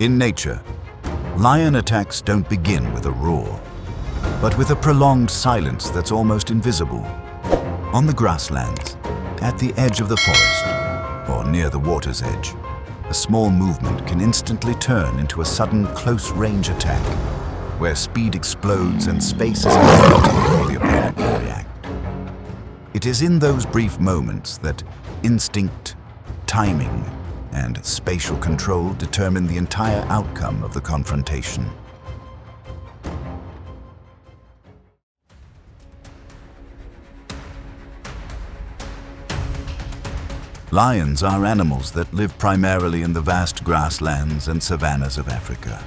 In nature, lion attacks don't begin with a roar, but with a prolonged silence that's almost invisible. On the grasslands, at the edge of the forest, or near the water's edge, a small movement can instantly turn into a sudden close-range attack, where speed explodes and space is empty before the opponent can react. It is in those brief moments that instinct, timing, and spatial control determine the entire outcome of the confrontation. Lions are animals that live primarily in the vast grasslands and savannas of Africa.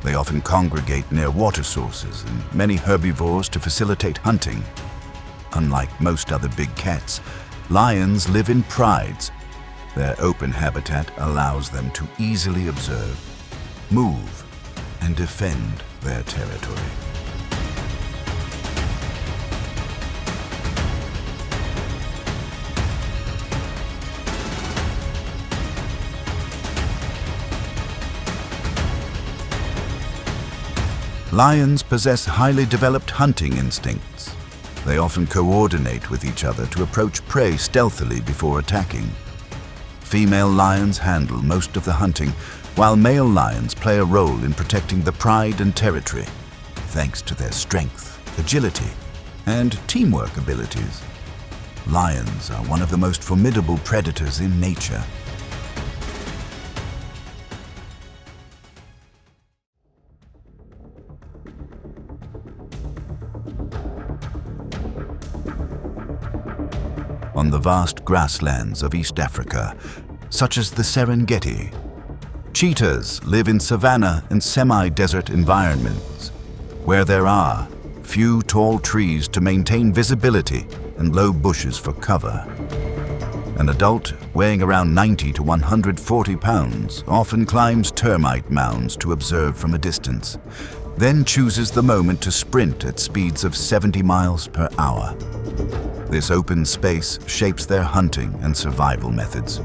They often congregate near water sources and many herbivores to facilitate hunting. Unlike most other big cats, lions live in prides. Their open habitat allows them to easily observe, move, and defend their territory. Lions possess highly developed hunting instincts. They often coordinate with each other to approach prey stealthily before attacking. Female lions handle most of the hunting, while male lions play a role in protecting the pride and territory, thanks to their strength, agility, and teamwork abilities. Lions are one of the most formidable predators in nature. On the vast grasslands of East Africa, such as the Serengeti, cheetahs live in savanna and semi-desert environments, where there are few tall trees to maintain visibility and low bushes for cover. An adult weighing around 90 to 140 pounds often climbs termite mounds to observe from a distance, then chooses the moment to sprint at speeds of 70 miles per hour. This open space shapes their hunting and survival methods.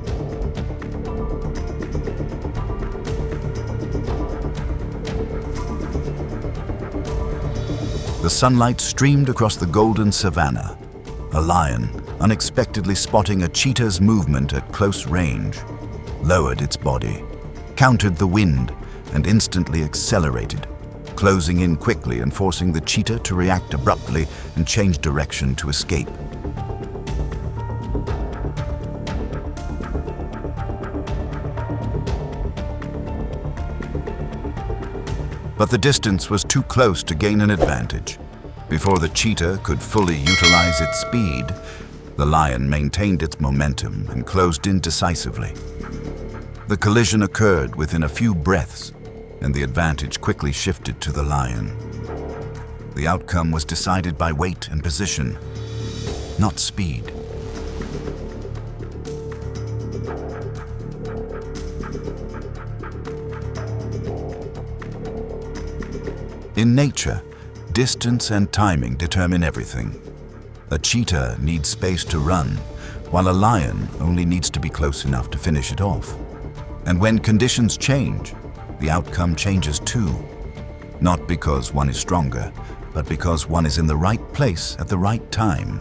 The sunlight streamed across the golden savanna. A lion, unexpectedly spotting a cheetah's movement at close range, lowered its body, countered the wind, and instantly accelerated, closing in quickly and forcing the cheetah to react abruptly and change direction to escape. But the distance was too close to gain an advantage. Before the cheetah could fully utilize its speed, the lion maintained its momentum and closed in decisively. The collision occurred within a few breaths, and the advantage quickly shifted to the lion. The outcome was decided by weight and position, not speed. In nature, distance and timing determine everything. A cheetah needs space to run, while a lion only needs to be close enough to finish it off. And when conditions change, the outcome changes too. Not because one is stronger, but because one is in the right place at the right time.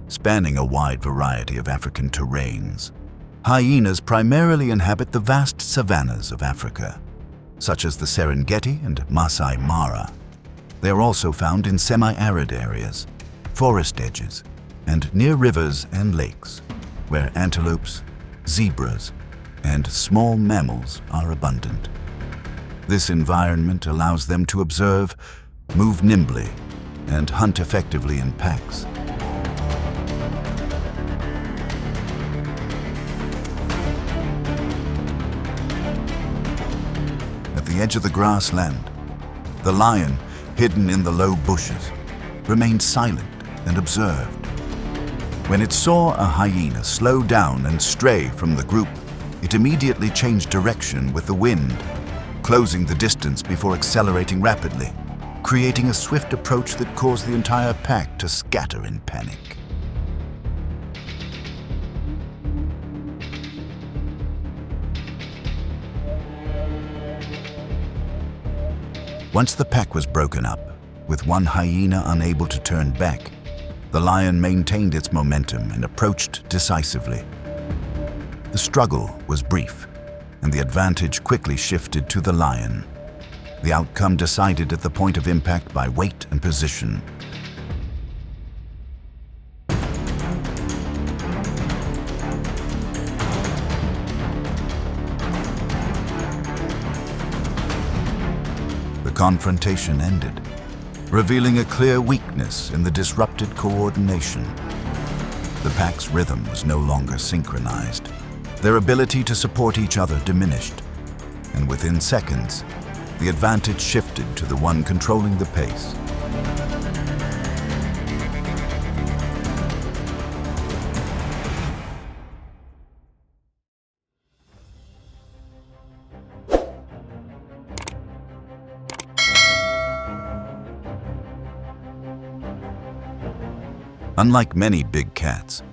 Spanning a wide variety of African terrains, hyenas primarily inhabit the vast savannas of Africa, such as the Serengeti and Masai Mara. They are also found in semi-arid areas, forest edges, and near rivers and lakes, where antelopes, zebras, and small mammals are abundant. This environment allows them to observe, move nimbly, and hunt effectively in packs. At the edge of the grassland, the lion, hidden in the low bushes, remained silent and observed. When it saw a hyena slow down and stray from the group, it immediately changed direction with the wind, closing the distance before accelerating rapidly, creating a swift approach that caused the entire pack to scatter in panic. Once the pack was broken up, with one hyena unable to turn back, the lion maintained its momentum and approached decisively. The struggle was brief, and the advantage quickly shifted to the lion. The outcome decided at the point of impact by weight and position. The confrontation ended, revealing a clear weakness in the disrupted coordination. The pack's rhythm was no longer synchronized. Their ability to support each other diminished, and within seconds, the advantage shifted to the one controlling the pace. Unlike many big cats,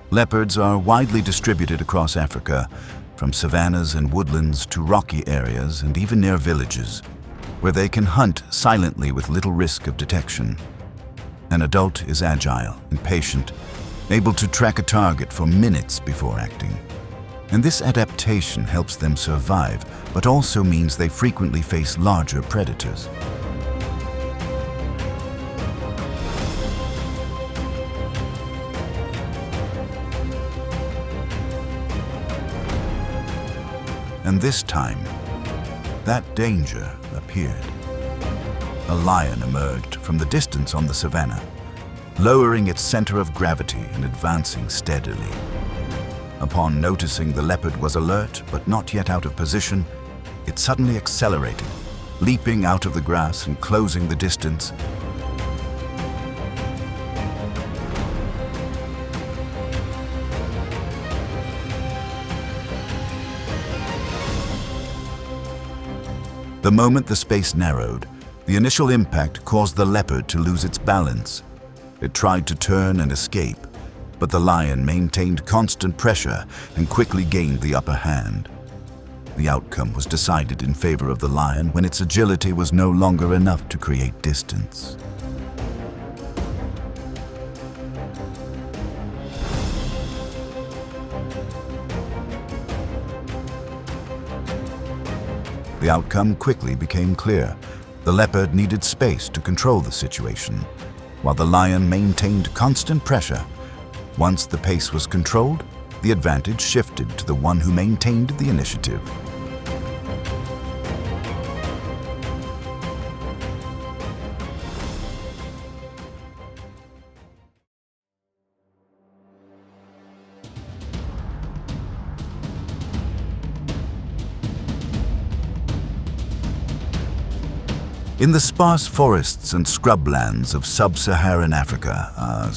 leopards are widely distributed across Africa, from savannas and woodlands to rocky areas and even near villages, where they can hunt silently with little risk of detection. An adult is agile and patient, able to track a target for minutes before acting. And this adaptation helps them survive, but also means they frequently face larger predators. And this time, that danger appeared. A lion emerged from the distance on the savanna, lowering its center of gravity and advancing steadily. Upon noticing the leopard was alert but not yet out of position, it suddenly accelerated, leaping out of the grass and closing the distance. The moment the space narrowed, the initial impact caused the leopard to lose its balance. It tried to turn and escape, but the lion maintained constant pressure and quickly gained the upper hand. The outcome was decided in favor of the lion when its agility was no longer enough to create distance. The outcome quickly became clear. The leopard needed space to control the situation, while the lion maintained constant pressure. Once the pace was controlled, the advantage shifted to the one who maintained the initiative. In the sparse forests and scrublands of sub-Saharan Africa,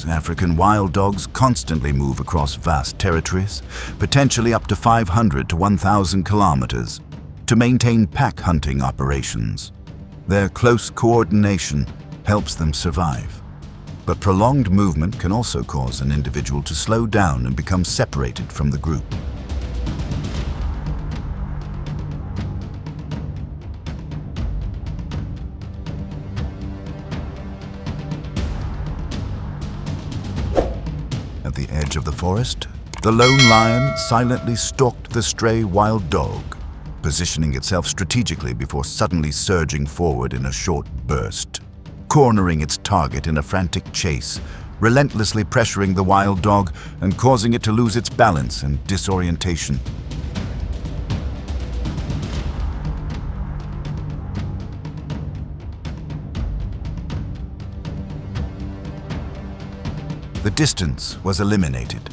African wild dogs constantly move across vast territories, potentially up to 500 to 1,000 kilometers, to maintain pack hunting operations. Their close coordination helps them survive. But prolonged movement can also cause an individual to slow down and become separated from the group. At the edge of the forest, the lone lion silently stalked the stray wild dog, positioning itself strategically before suddenly surging forward in a short burst, cornering its target in a frantic chase, relentlessly pressuring the wild dog and causing it to lose its balance and disorientation. The distance was eliminated.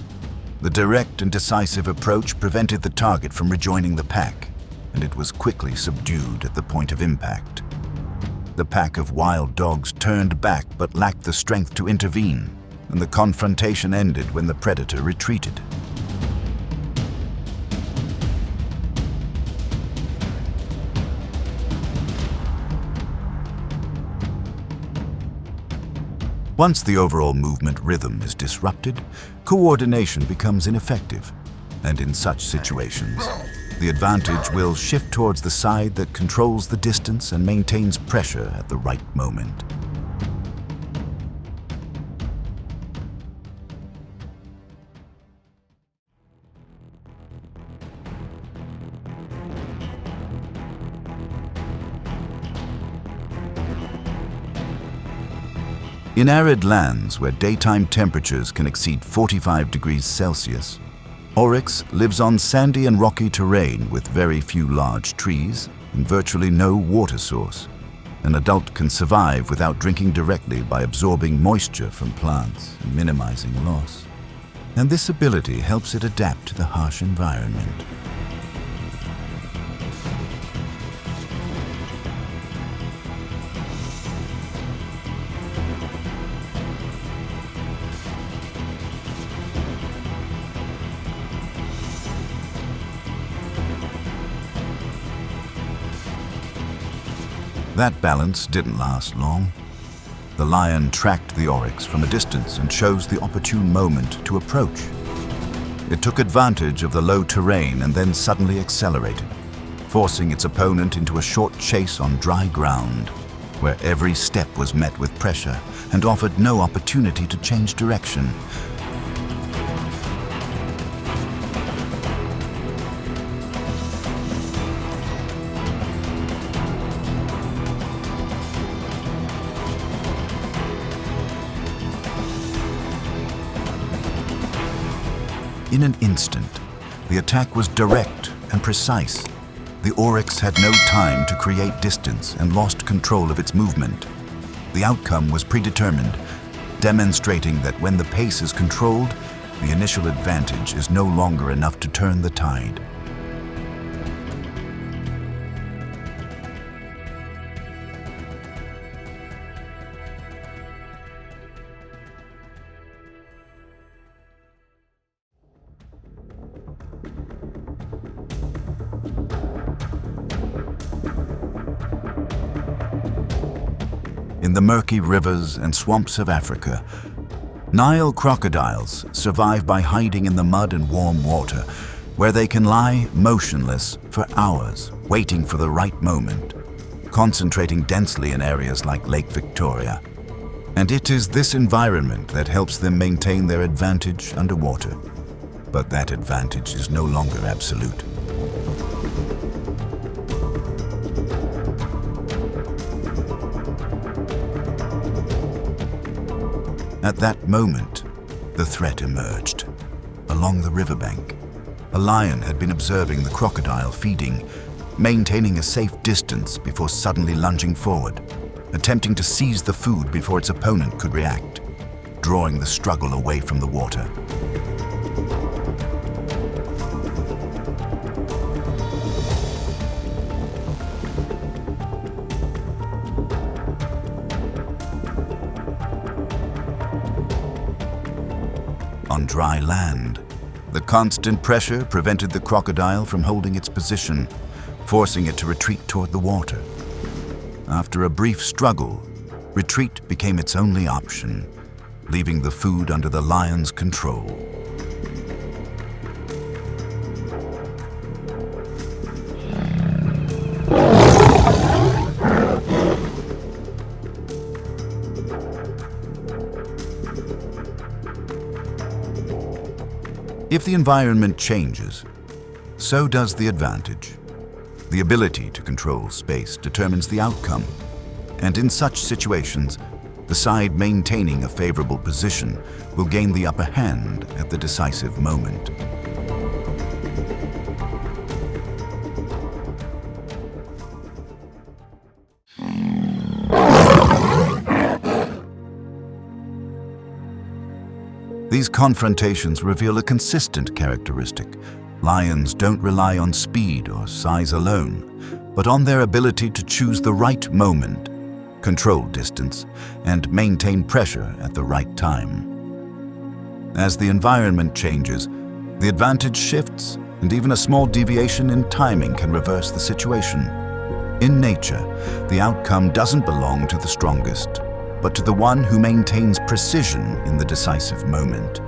The direct and decisive approach prevented the target from rejoining the pack, and it was quickly subdued at the point of impact. The pack of wild dogs turned back but lacked the strength to intervene, and the confrontation ended when the predator retreated. Once the overall movement rhythm is disrupted, coordination becomes ineffective, and in such situations, the advantage will shift towards the side that controls the distance and maintains pressure at the right moment. In arid lands where daytime temperatures can exceed 45 degrees Celsius, oryx lives on sandy and rocky terrain with very few large trees and virtually no water source. An adult can survive without drinking directly by absorbing moisture from plants and minimizing loss. And this ability helps it adapt to the harsh environment. That balance didn't last long. The lion tracked the oryx from a distance and chose the opportune moment to approach. It took advantage of the low terrain and then suddenly accelerated, forcing its opponent into a short chase on dry ground, where every step was met with pressure and offered no opportunity to change direction. In an instant, the attack was direct and precise. The oryx had no time to create distance and lost control of its movement. The outcome was predetermined, demonstrating that when the pace is controlled, the initial advantage is no longer enough to turn the tide. In the murky rivers and swamps of Africa, Nile crocodiles survive by hiding in the mud and warm water, where they can lie motionless for hours, waiting for the right moment, concentrating densely in areas like Lake Victoria. And it is this environment that helps them maintain their advantage underwater. But that advantage is no longer absolute. At that moment, the threat emerged. Along the riverbank, a lion had been observing the crocodile feeding, maintaining a safe distance before suddenly lunging forward, attempting to seize the food before its opponent could react, drawing the struggle away from the water. On dry land, the constant pressure prevented the crocodile from holding its position, forcing it to retreat toward the water. After a brief struggle, retreat became its only option, leaving the food under the lion's control. If the environment changes, so does the advantage. The ability to control space determines the outcome, and in such situations, the side maintaining a favorable position will gain the upper hand at the decisive moment. These confrontations reveal a consistent characteristic. Lions don't rely on speed or size alone, but on their ability to choose the right moment, control distance, and maintain pressure at the right time. As the environment changes, the advantage shifts, and even a small deviation in timing can reverse the situation. In nature, the outcome doesn't belong to the strongest, but to the one who maintains precision in the decisive moment.